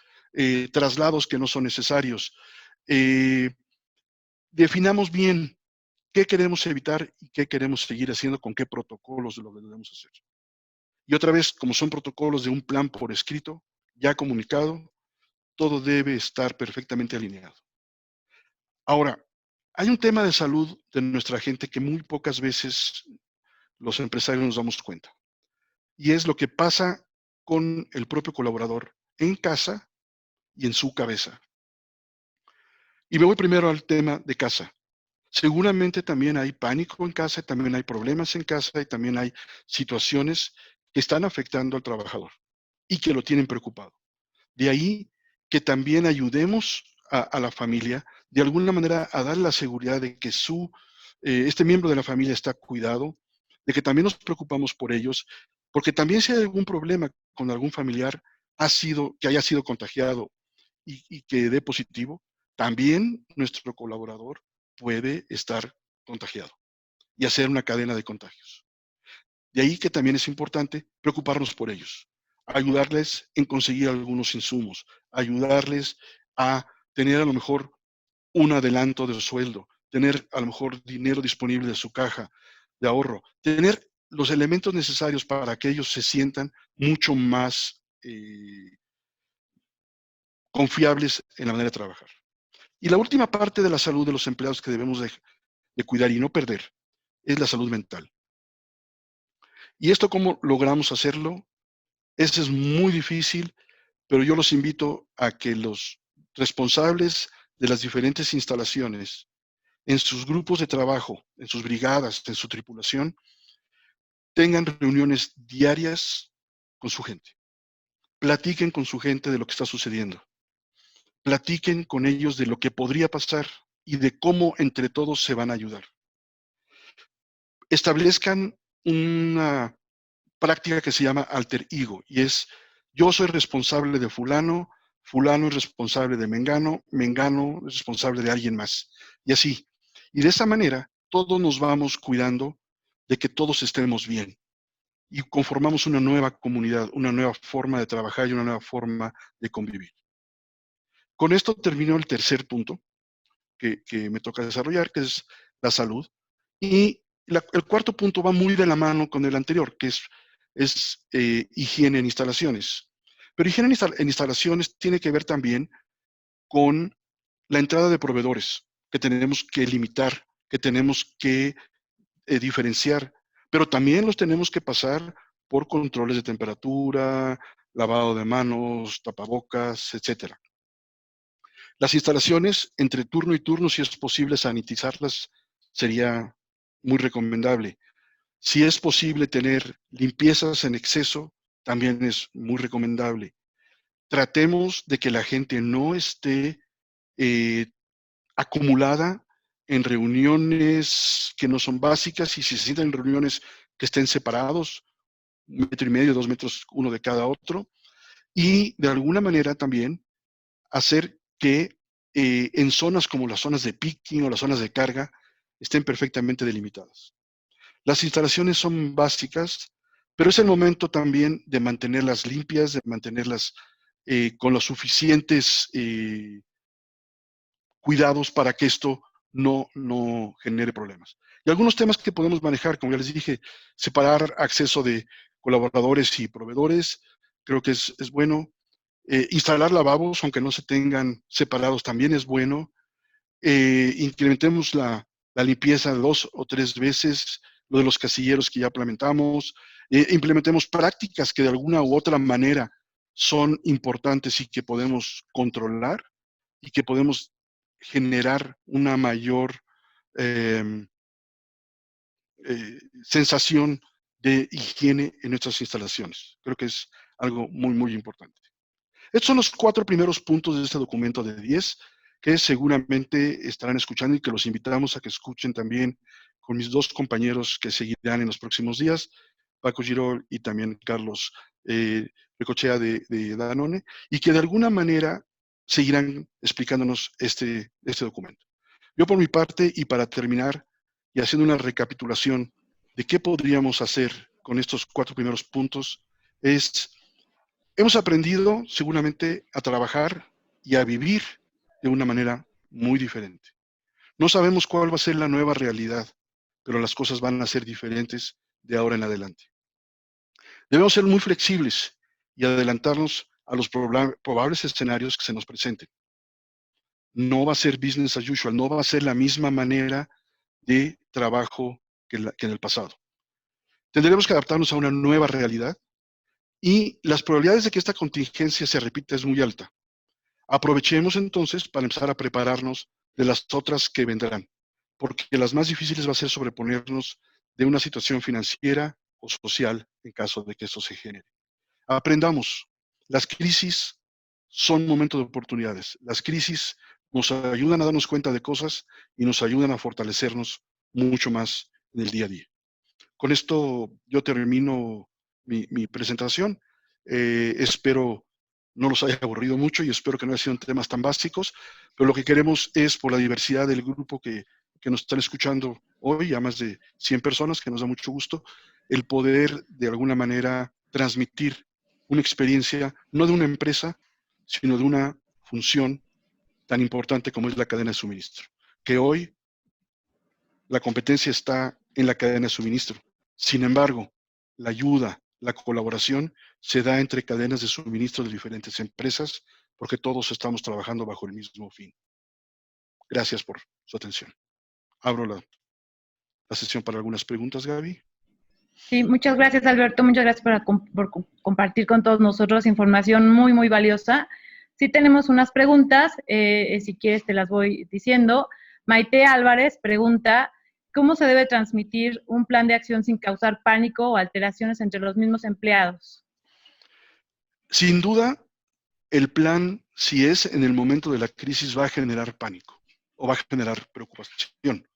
S3: traslados que no son necesarios. Definamos bien qué queremos evitar y qué queremos seguir haciendo, con qué protocolos lo debemos hacer. Y otra vez, como son protocolos de un plan por escrito, ya comunicado, todo debe estar perfectamente alineado. Ahora, hay un tema de salud de nuestra gente que muy pocas veces los empresarios nos damos cuenta. Y es lo que pasa con el propio colaborador en casa y en su cabeza. Y me voy primero al tema de casa. Seguramente también hay pánico en casa, también hay problemas en casa y también hay situaciones que están afectando al trabajador y que lo tienen preocupado. De ahí que también ayudemos a la familia de alguna manera a dar la seguridad de que este miembro de la familia está cuidado, de que también nos preocupamos por ellos, porque también si hay algún problema con algún familiar que haya sido contagiado y que dé positivo, también nuestro colaborador puede estar contagiado y hacer una cadena de contagios. De ahí que también es importante preocuparnos por ellos, ayudarles en conseguir algunos insumos, ayudarles a tener a lo mejor un adelanto de sueldo, tener a lo mejor dinero disponible de su caja de ahorro, tener los elementos necesarios para que ellos se sientan mucho más confiables en la manera de trabajar. Y la última parte de la salud de los empleados que debemos de cuidar y no perder es la salud mental. ¿Y esto cómo logramos hacerlo? Eso es muy difícil, pero yo los invito a que los responsables de las diferentes instalaciones, en sus grupos de trabajo, en sus brigadas, en su tripulación, tengan reuniones diarias con su gente. Platiquen con su gente de lo que está sucediendo. Platiquen con ellos de lo que podría pasar y de cómo entre todos se van a ayudar. Establezcan una práctica que se llama alter ego, y es: yo soy responsable de fulano, fulano es responsable de mengano, mengano es responsable de alguien más, y así. Y de esa manera, todos nos vamos cuidando de que todos estemos bien, y conformamos una nueva comunidad, una nueva forma de trabajar y una nueva forma de convivir. Con esto termino el tercer punto que me toca desarrollar, que es la salud. Y el cuarto punto va muy de la mano con el anterior, que es higiene en instalaciones. Pero higiene en instalaciones tiene que ver también con la entrada de proveedores, que tenemos que limitar, que tenemos que diferenciar, pero también los tenemos que pasar por controles de temperatura, lavado de manos, tapabocas, etcétera. Las instalaciones, entre turno y turno, si es posible sanitizarlas, sería muy recomendable. Si es posible tener limpiezas en exceso, también es muy recomendable. Tratemos de que la gente no esté acumulada en reuniones que no son básicas, y si se sientan en reuniones, que estén separados, 1,5 metros, 2 metros uno de cada otro, y de alguna manera también hacer que en zonas como las zonas de picking o las zonas de carga estén perfectamente delimitadas. Las instalaciones son básicas, pero es el momento también de mantenerlas limpias, de mantenerlas con los suficientes cuidados para que esto no genere problemas. Y algunos temas que podemos manejar, como ya les dije: separar acceso de colaboradores y proveedores, creo que es bueno. Instalar lavabos, aunque no se tengan separados, también es bueno. Incrementemos la la limpieza 2 o 3 veces, lo de los casilleros que ya implementamos, implementemos prácticas que de alguna u otra manera son importantes y que podemos controlar y que podemos generar una mayor sensación de higiene en nuestras instalaciones. Creo que es algo muy, muy importante. Estos son los 4 primeros puntos de este documento de 10 que seguramente estarán escuchando y que los invitamos a que escuchen también con mis 2 compañeros que seguirán en los próximos días, Paco Girol y también Carlos Recochea de Danone, y que de alguna manera seguirán explicándonos este documento. Yo por mi parte, y para terminar, y haciendo una recapitulación de qué podríamos hacer con estos 4 primeros puntos, hemos aprendido seguramente a trabajar y a vivir de una manera muy diferente. No sabemos cuál va a ser la nueva realidad, pero las cosas van a ser diferentes de ahora en adelante. Debemos ser muy flexibles y adelantarnos a los probables escenarios que se nos presenten. No va a ser business as usual, no va a ser la misma manera de trabajo que en el pasado. Tendremos que adaptarnos a una nueva realidad y las probabilidades de que esta contingencia se repita es muy alta. Aprovechemos entonces para empezar a prepararnos de las otras que vendrán, porque las más difíciles va a ser sobreponernos de una situación financiera o social en caso de que esto se genere. Aprendamos, las crisis son momentos de oportunidades. Las crisis nos ayudan a darnos cuenta de cosas y nos ayudan a fortalecernos mucho más en el día a día. Con esto yo termino mi presentación. Espero no los haya aburrido mucho y espero que no haya sido temas tan básicos, pero lo que queremos es, por la diversidad del grupo que nos están escuchando hoy, a más de 100 personas, que nos da mucho gusto, el poder de alguna manera transmitir una experiencia, no de una empresa, sino de una función tan importante como es la cadena de suministro, que hoy la competencia está en la cadena de suministro. Sin embargo, la ayuda, la colaboración se da entre cadenas de suministro de diferentes empresas porque todos estamos trabajando bajo el mismo fin. Gracias por su atención. Abro la sesión para algunas preguntas, Gaby.
S2: Sí, muchas gracias, Alberto. Muchas gracias por compartir con todos nosotros información muy, muy valiosa. Sí tenemos unas preguntas, si quieres te las voy diciendo. Maite Álvarez pregunta, ¿cómo se debe transmitir un plan de acción sin causar pánico o alteraciones entre los mismos empleados?
S3: Sin duda, el plan, si es en el momento de la crisis, va a generar pánico o va a generar preocupación.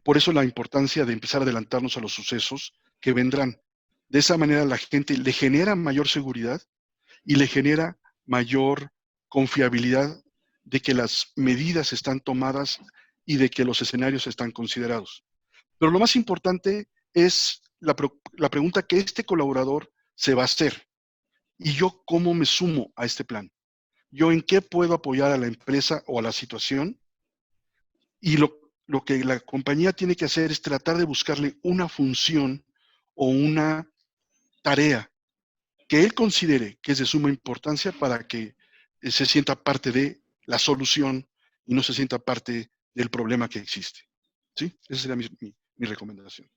S3: Por eso la importancia de empezar a adelantarnos a los sucesos que vendrán. De esa manera la gente le genera mayor seguridad y le genera mayor confiabilidad de que las medidas están tomadas y de que los escenarios están considerados. Pero lo más importante es la pregunta que este colaborador se va a hacer. ¿Y yo cómo me sumo a este plan? ¿Yo en qué puedo apoyar a la empresa o a la situación? Y lo que la compañía tiene que hacer es tratar de buscarle una función o una tarea que él considere que es de suma importancia para que se sienta parte de la solución y no se sienta parte del problema que existe. ¿Sí? Esa sería mi recomendación.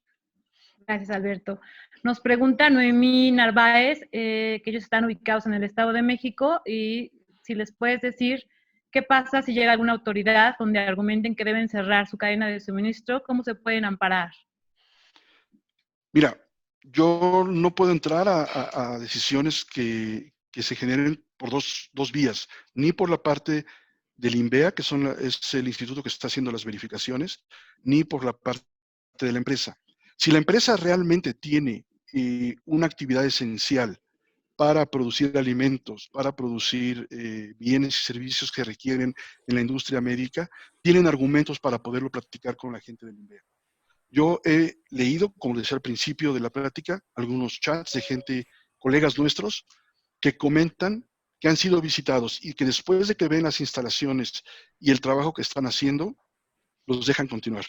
S2: Gracias, Alberto. Nos pregunta Noemí Narváez, que ellos están ubicados en el Estado de México, y si les puedes decir qué pasa si llega alguna autoridad donde argumenten que deben cerrar su cadena de suministro, ¿cómo se pueden amparar?
S3: Mira, yo no puedo entrar a decisiones que se generen por dos vías, ni por la parte del INVEA, que es el instituto que está haciendo las verificaciones, ni por la parte de la empresa. Si la empresa realmente tiene una actividad esencial para producir alimentos, para producir bienes y servicios que requieren en la industria médica, tienen argumentos para poderlo platicar con la gente del INVEA. Yo he leído, como decía al principio de la plática, algunos chats de gente, colegas nuestros, que comentan que han sido visitados y que después de que ven las instalaciones y el trabajo que están haciendo, los dejan continuar.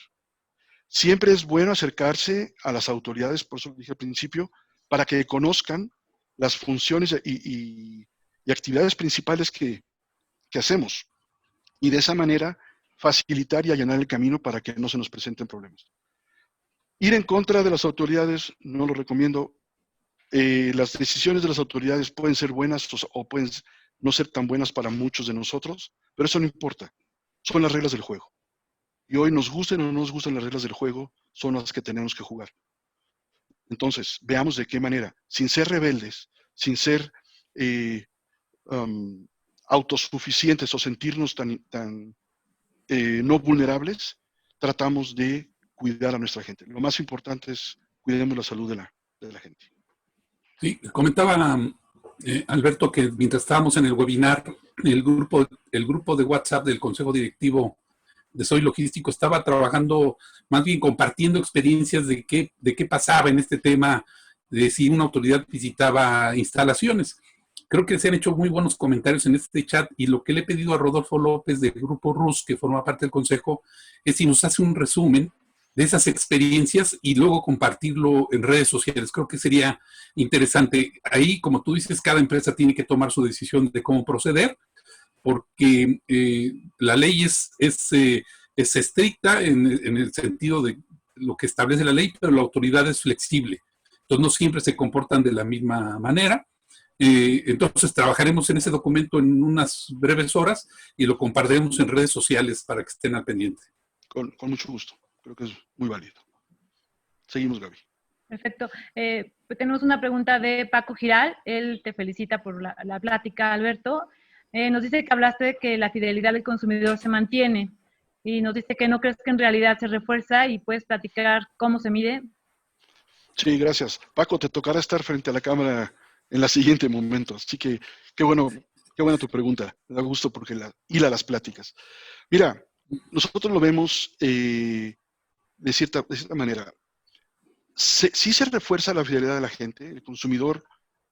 S3: Siempre es bueno acercarse a las autoridades, por eso lo dije al principio, para que conozcan las funciones y actividades principales que hacemos. Y de esa manera facilitar y allanar el camino para que no se nos presenten problemas. Ir en contra de las autoridades no lo recomiendo. Las decisiones de las autoridades pueden ser buenas o pueden no ser tan buenas para muchos de nosotros, pero eso no importa. Son las reglas del juego. Y hoy nos gusten o no nos gusten las reglas del juego, son las que tenemos que jugar. Entonces, veamos de qué manera, sin ser rebeldes, sin ser autosuficientes o sentirnos tan no vulnerables, tratamos de cuidar a nuestra gente. Lo más importante es cuidemos la salud de la gente.
S1: Sí, comentaba Alberto que mientras estábamos en el webinar, el grupo de WhatsApp del Consejo Directivo de Soy Logístico estaba trabajando, más bien compartiendo experiencias de qué pasaba en este tema, de si una autoridad visitaba instalaciones. Creo que se han hecho muy buenos comentarios en este chat y lo que le he pedido a Rodolfo López del Grupo RUS, que forma parte del Consejo, es si nos hace un resumen de esas experiencias y luego compartirlo en redes sociales. Creo que sería interesante. Ahí, como tú dices, cada empresa tiene que tomar su decisión de cómo proceder, porque la ley es estricta en el sentido de lo que establece la ley, pero la autoridad es flexible. Entonces, no siempre se comportan de la misma manera. Entonces, trabajaremos en ese documento en unas breves horas y lo compartiremos en redes sociales para que estén al pendiente.
S3: Con mucho gusto. Creo que es muy válido. Seguimos, Gaby.
S2: Perfecto. Tenemos una pregunta de Paco Giral. Él te felicita por la plática, Alberto. Nos dice que hablaste de que la fidelidad del consumidor se mantiene y nos dice que no crees que en realidad se refuerza y puedes platicar cómo se mide.
S3: Sí, gracias. Paco, te tocará estar frente a la cámara en el siguiente momento. Así que qué buena tu pregunta. Me da gusto porque hila las pláticas. Mira, nosotros lo vemos de cierta manera. Sí se refuerza la fidelidad de la gente. El consumidor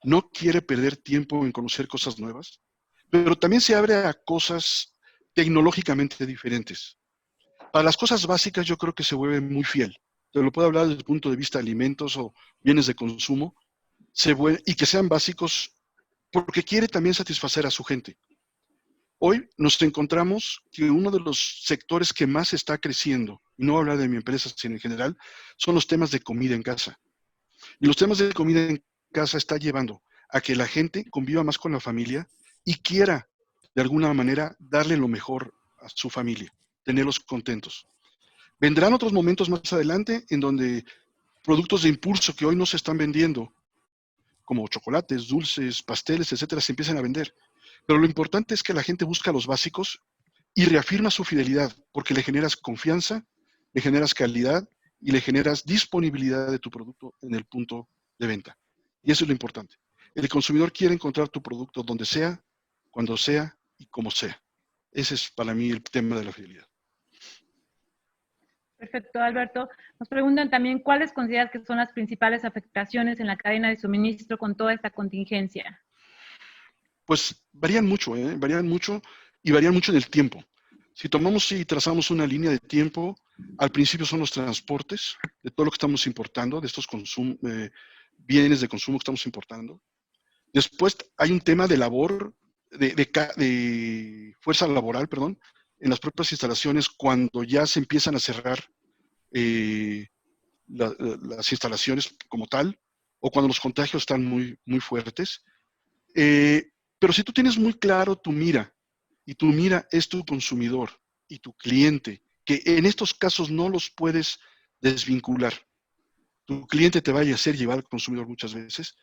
S3: no quiere perder tiempo en conocer cosas nuevas, pero también se abre a cosas tecnológicamente diferentes. Para las cosas básicas yo creo que se vuelve muy fiel. Te lo puedo hablar desde el punto de vista de alimentos o bienes de consumo, y que sean básicos porque quiere también satisfacer a su gente. Hoy nos encontramos que uno de los sectores que más está creciendo, y no voy a hablar de mi empresa, sino en general, son los temas de comida en casa. Y los temas de comida en casa está llevando a que la gente conviva más con la familia y quiera, de alguna manera, darle lo mejor a su familia, tenerlos contentos. Vendrán otros momentos más adelante en donde productos de impulso que hoy no se están vendiendo, como chocolates, dulces, pasteles, etcétera, se empiezan a vender. Pero lo importante es que la gente busca los básicos y reafirma su fidelidad, porque le generas confianza, le generas calidad y le generas disponibilidad de tu producto en el punto de venta. Y eso es lo importante. El consumidor quiere encontrar tu producto donde sea, cuando sea y como sea. Ese es para mí el tema de la fidelidad.
S2: Perfecto, Alberto. Nos preguntan también cuáles consideras que son las principales afectaciones en la cadena de suministro con toda esta contingencia.
S3: Pues varían mucho y varían mucho en el tiempo. Si tomamos y trazamos una línea de tiempo, al principio son los transportes de todo lo que estamos importando, de estos bienes de consumo que estamos importando. Después hay un tema de labor, de fuerza laboral, perdón, en las propias instalaciones cuando ya se empiezan a cerrar las instalaciones como tal, o cuando los contagios están muy, muy fuertes. Pero si tú tienes muy claro tu mira, y tu mira es tu consumidor y tu cliente, que en estos casos no los puedes desvincular. Tu cliente te va a hacer llevar al consumidor muchas veces.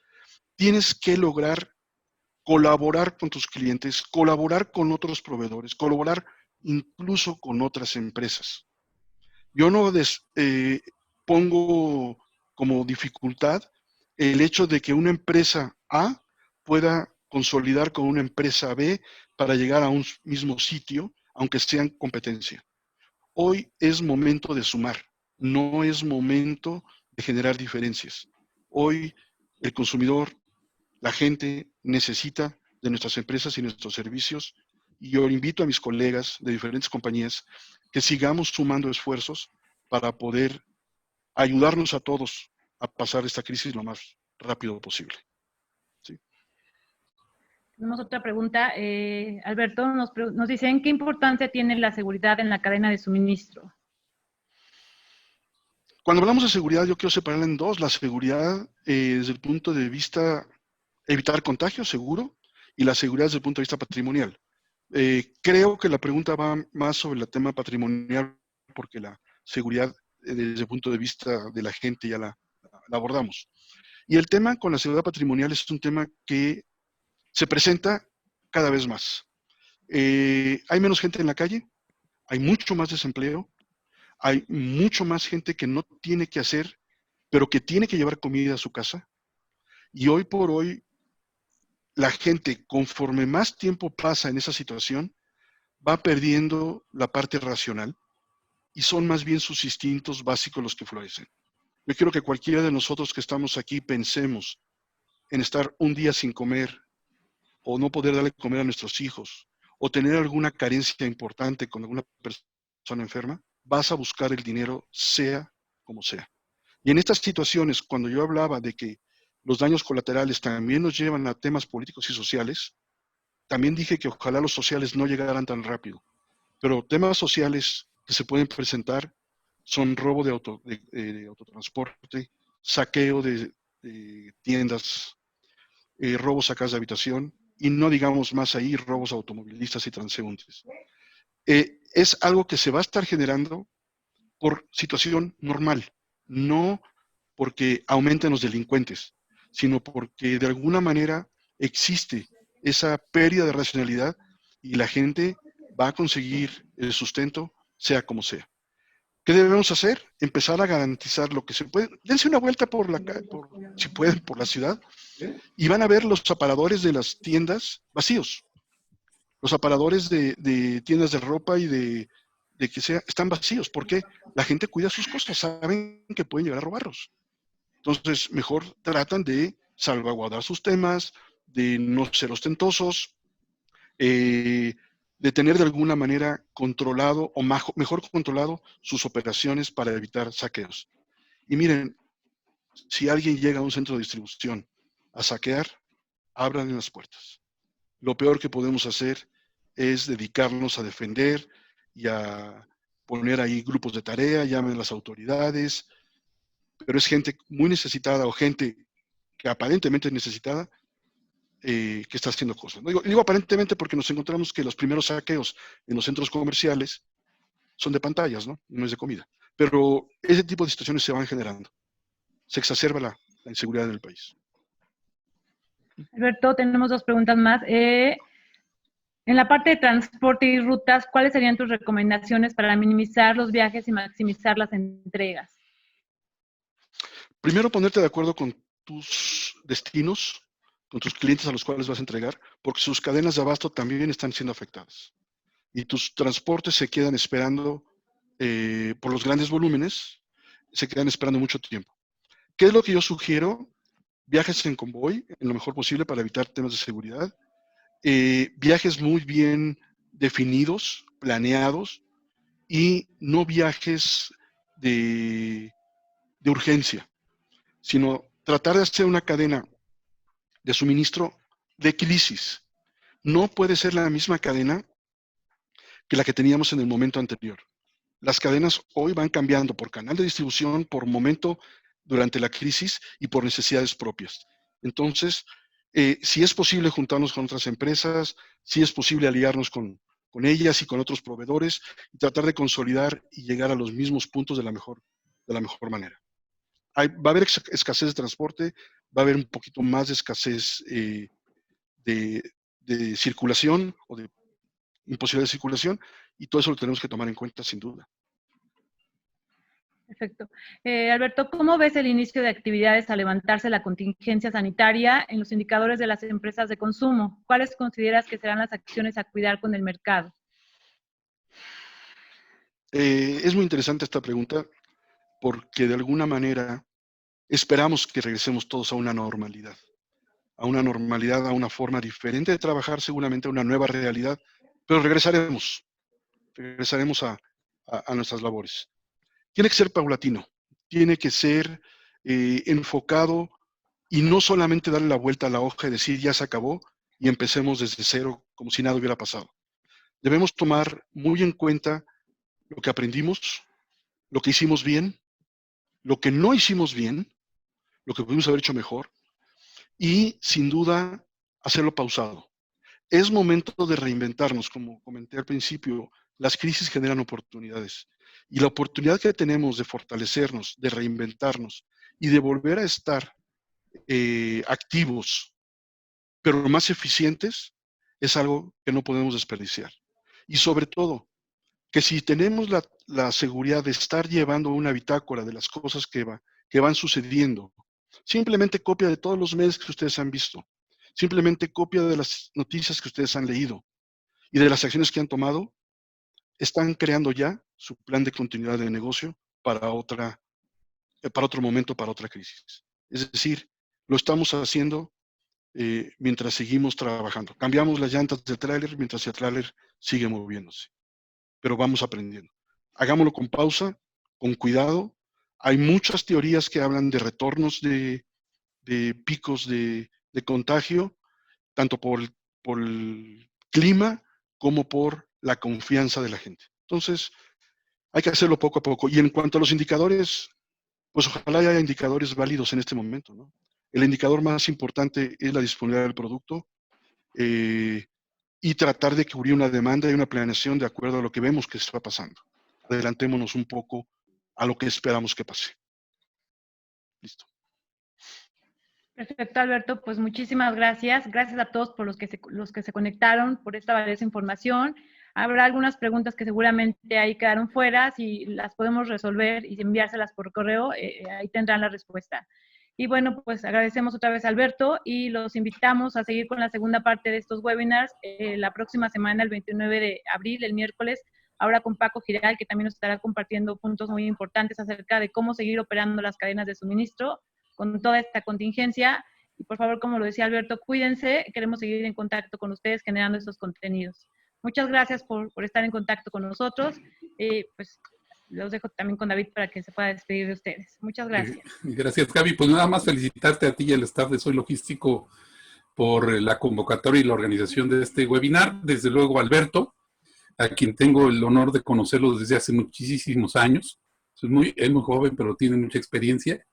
S3: Tienes que lograr colaborar con tus clientes, colaborar con otros proveedores, colaborar incluso con otras empresas. Yo no pongo como dificultad el hecho de que una empresa A pueda consolidar con una empresa B para llegar a un mismo sitio, aunque sean competencia. Hoy es momento de sumar, no es momento de generar diferencias. Hoy el consumidor, la gente necesita de nuestras empresas y nuestros servicios, y yo invito a mis colegas de diferentes compañías que sigamos sumando esfuerzos para poder ayudarnos a todos a pasar esta crisis lo más rápido posible. ¿Sí?
S2: Tenemos otra pregunta. Alberto, nos dicen, ¿qué importancia tiene la seguridad en la cadena de suministro?
S3: Cuando hablamos de seguridad, yo quiero separarla en dos. La seguridad desde el punto de vista evitar contagios, seguro, y la seguridad desde el punto de vista patrimonial. Creo que la pregunta va más sobre el tema patrimonial, porque la seguridad desde el punto de vista de la gente ya la abordamos. Y el tema con la seguridad patrimonial es un tema que se presenta cada vez más. Hay menos gente en la calle, hay mucho más desempleo, hay mucho más gente que no tiene que hacer, pero que tiene que llevar comida a su casa. Y hoy por hoy, la gente, conforme más tiempo pasa en esa situación, va perdiendo la parte racional y son más bien sus instintos básicos los que florecen. Yo quiero que cualquiera de nosotros que estamos aquí pensemos en estar un día sin comer o no poder darle comer a nuestros hijos o tener alguna carencia importante con alguna persona enferma, vas a buscar el dinero sea como sea. Y en estas situaciones, cuando yo hablaba de que los daños colaterales también nos llevan a temas políticos y sociales, también dije que ojalá los sociales no llegaran tan rápido. Pero temas sociales que se pueden presentar son robo de autotransporte, saqueo de tiendas, robos a casa de habitación, y no digamos más ahí, robos a automovilistas y transeúntes. Es algo que se va a estar generando por situación normal, no porque aumenten los delincuentes, sino porque de alguna manera existe esa pérdida de racionalidad y la gente va a conseguir el sustento, sea como sea. ¿Qué debemos hacer? Empezar a garantizar lo que se puede. Dense una vuelta si pueden, por la ciudad, y van a ver los aparadores de las tiendas vacíos. Los aparadores de tiendas de ropa y de que sea, están vacíos. ¿Por qué? La gente cuida sus cosas, saben que pueden llegar a robarlos. Entonces, mejor tratan de salvaguardar sus temas, de no ser ostentosos, de tener de alguna manera controlado o mejor controlado sus operaciones para evitar saqueos. Y miren, si alguien llega a un centro de distribución a saquear, abran las puertas. Lo peor que podemos hacer es dedicarnos a defender y a poner ahí grupos de tarea, llamen a las autoridades, pero es gente muy necesitada o gente que aparentemente es necesitada que está haciendo cosas. Digo aparentemente porque nos encontramos que los primeros saqueos en los centros comerciales son de pantallas, ¿no? No es de comida. Pero ese tipo de situaciones se van generando. Se exacerba la inseguridad en el país.
S2: Alberto, tenemos dos preguntas más. En la parte de transporte y rutas, ¿cuáles serían tus recomendaciones para minimizar los viajes y maximizar las entregas?
S3: Primero, ponerte de acuerdo con tus destinos, con tus clientes a los cuales vas a entregar, porque sus cadenas de abasto también están siendo afectadas. Y tus transportes se quedan esperando por los grandes volúmenes, se quedan esperando mucho tiempo. ¿Qué es lo que yo sugiero? Viajes en convoy, en lo mejor posible para evitar temas de seguridad. Viajes muy bien definidos, planeados, y no viajes de urgencia, sino tratar de hacer una cadena de suministro de crisis. No puede ser la misma cadena que la que teníamos en el momento anterior. Las cadenas hoy van cambiando por canal de distribución, por momento durante la crisis y por necesidades propias. Entonces, si es posible juntarnos con otras empresas, si es posible aliarnos con ellas y con otros proveedores y tratar de consolidar y llegar a los mismos puntos de la mejor manera. Va a haber escasez de transporte, va a haber un poquito más de escasez de circulación o de imposibilidad de circulación, y todo eso lo tenemos que tomar en cuenta sin duda.
S2: Perfecto. Alberto, ¿cómo ves el inicio de actividades al levantarse la contingencia sanitaria en los indicadores de las empresas de consumo? ¿Cuáles consideras que serán las acciones a cuidar con el mercado?
S3: Es muy interesante esta pregunta porque de alguna manera esperamos que regresemos todos a una normalidad, a una forma diferente de trabajar, seguramente a una nueva realidad, pero regresaremos a nuestras labores. Tiene que ser paulatino, tiene que ser enfocado y no solamente darle la vuelta a la hoja y decir ya se acabó y empecemos desde cero como si nada hubiera pasado. Debemos tomar muy en cuenta lo que aprendimos, lo que hicimos bien, lo que no hicimos bien, lo que pudimos haber hecho mejor, y sin duda hacerlo pausado. Es momento de reinventarnos, como comenté al principio, las crisis generan oportunidades. Y la oportunidad que tenemos de fortalecernos, de reinventarnos y de volver a estar activos, pero más eficientes, es algo que no podemos desperdiciar. Y sobre todo, que si tenemos la seguridad de estar llevando una bitácora de las cosas que van sucediendo, simplemente copia de todos los medios que ustedes han visto, simplemente copia de las noticias que ustedes han leído y de las acciones que han tomado, están creando ya su plan de continuidad de negocio para otro momento, para otra crisis. Es decir, lo estamos haciendo mientras seguimos trabajando. Cambiamos las llantas del tráiler mientras el tráiler sigue moviéndose, pero vamos aprendiendo. Hagámoslo con pausa, con cuidado. Hay muchas teorías que hablan de retornos de picos de contagio, tanto por el clima como por la confianza de la gente. Entonces, hay que hacerlo poco a poco. Y en cuanto a los indicadores, pues ojalá haya indicadores válidos en este momento, ¿no? El indicador más importante es la disponibilidad del producto y tratar de cubrir una demanda y una planeación de acuerdo a lo que vemos que está pasando. Adelantémonos un poco a lo que esperamos que pase. Listo.
S2: Perfecto, Alberto. Pues muchísimas gracias. Gracias a todos por los que se conectaron, por esta valiosa información. Habrá algunas preguntas que seguramente ahí quedaron fuera. Si las podemos resolver y enviárselas por correo, ahí tendrán la respuesta. Y bueno, pues agradecemos otra vez a Alberto y los invitamos a seguir con la segunda parte de estos webinars la próxima semana, el 29 de abril, el miércoles, ahora con Paco Giral, que también nos estará compartiendo puntos muy importantes acerca de cómo seguir operando las cadenas de suministro con toda esta contingencia. Y por favor, como lo decía Alberto, cuídense, queremos seguir en contacto con ustedes generando estos contenidos. Muchas gracias por estar en contacto con nosotros. Pues los dejo también con David para que se pueda despedir de ustedes. Muchas gracias.
S1: Gracias, Gaby. Pues nada más felicitarte a ti y al staff de Soy Logístico por la convocatoria y la organización de este webinar. Desde luego, Alberto, a quien tengo el honor de conocerlo desde hace muchísimos años. Es muy joven, pero tiene mucha experiencia.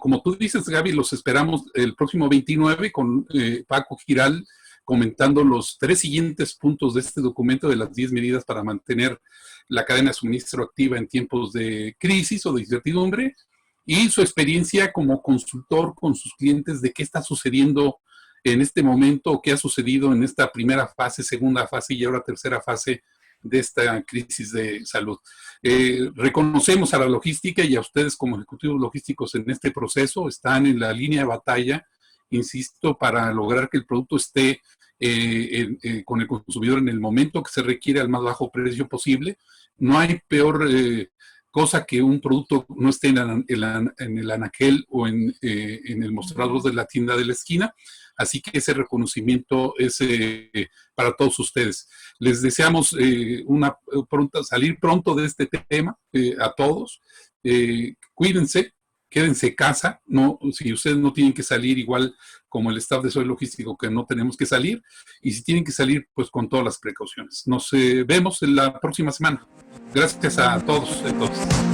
S1: Como tú dices, Gaby, los esperamos el próximo 29 con Paco Giral comentando los 3 siguientes puntos de este documento de las 10 medidas para mantener la cadena de suministro activa en tiempos de crisis o de incertidumbre y su experiencia como consultor con sus clientes de qué está sucediendo en este momento o qué ha sucedido en esta primera fase, segunda fase y ahora tercera fase de esta crisis de salud. Reconocemos a la logística y a ustedes como ejecutivos logísticos en este proceso, están en la línea de batalla, insisto, para lograr que el producto esté con el consumidor en el momento que se requiere al más bajo precio posible. No hay peor cosa que un producto no esté en el anaquel o en el mostrador de la tienda de la esquina. Así que ese reconocimiento es para todos ustedes. Les deseamos salir pronto de este tema a todos. Cuídense, quédense en casa. No, si ustedes no tienen que salir, igual como el staff de Soy Logístico, que no tenemos que salir. Y si tienen que salir, pues con todas las precauciones. Nos vemos en la próxima semana. Gracias a todos. Entonces.